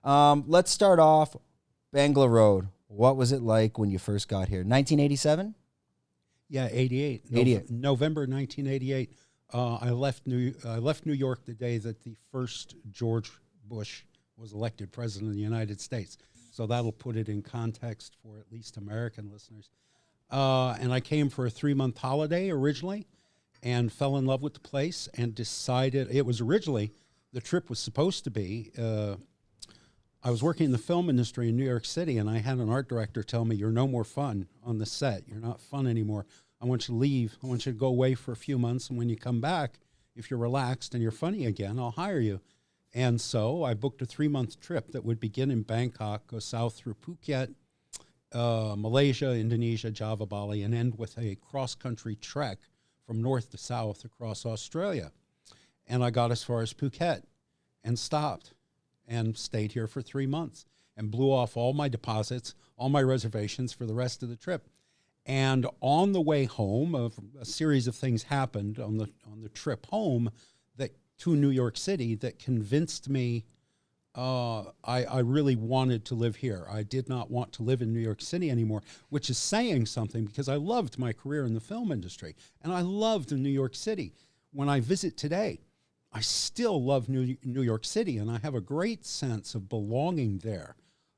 Let's start off Bangla Road. What was it like when you first got here? 1987? Yeah, 88. 88. November 1988. I left New York the day that the first George Bush was elected president of the United States. So that'll put it in context for at least American listeners. And I came for a 3-month holiday originally and fell in love with the place and decided it was originally, the trip was supposed to be, I was working in the film industry in New York City, and I had an art director tell me, "You're no more fun on the set. You're not fun anymore. I want you to leave. I want you to go away for a few months, and when you come back, if you're relaxed and you're funny again, I'll hire you." And so I booked a 3-month trip that would begin in Bangkok, go south through Phuket, Malaysia, Indonesia, Java, Bali, and end with a cross-country trek from north to south across Australia. And I got as far as Phuket and stopped and stayed here for 3 months and blew off all my deposits, all my reservations for the rest of the trip. And on the way home, a series of things happened on the trip home to New York City that convinced me I really wanted to live here. I did not want to live in New York City anymore, which is saying something because I loved my career in the film industry and I loved New York City. When I visit today, I still love New York City, and I have a great sense of belonging there.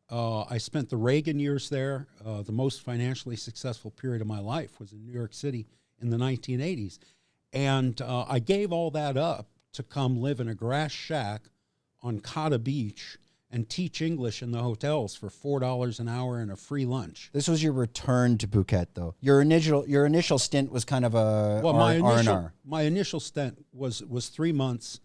I spent the Reagan years there. The most financially successful period of my life was in New York City in the 1980s. And I gave all that up to come live in a grass shack on Cotta Beach and teach English in the hotels for $4 an hour and a free lunch. This was your return to Phuket, though. Your initial stint was kind of a R&R. My initial stint was 3 months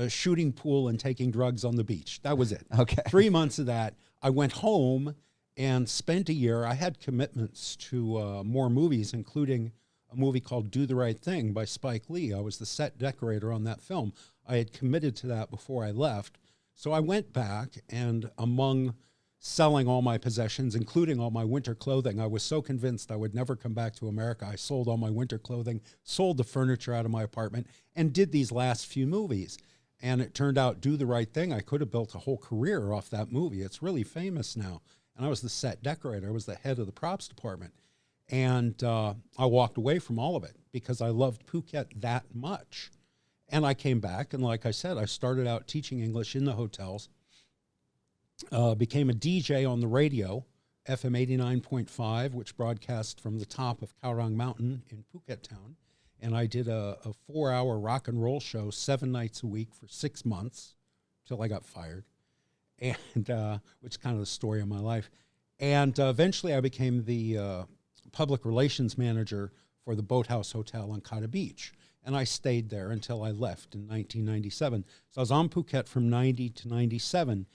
shooting pool and taking drugs on the beach. That was it. Okay. 3 months of that. I went home and spent a year. I had commitments to more movies, including a movie called Do the Right Thing by Spike Lee. I was the set decorator on that film. I had committed to that before I left. So I went back, and among selling all my possessions, including all my winter clothing, I was so convinced I would never come back to America. I sold all my winter clothing, sold the furniture out of my apartment, and did these last few movies. And it turned out, Do the Right Thing, I could have built a whole career off that movie. It's really famous now. And I was the set decorator. I was the head of the props department. And I walked away from all of it because I loved Phuket that much. And I came back, and like I said, I started out teaching English in the hotels, became a DJ on the radio, FM 89.5, which broadcast from the top of Kaurang Mountain in Phuket town. And I did a 4-hour rock and roll show 7 nights a week for 6 months till I got fired, and which is kind of the story of my life. And eventually I became the public relations manager for the Boathouse Hotel on Cotta Beach. And I stayed there until I left in 1997. So I was on Phuket from 90 to 97.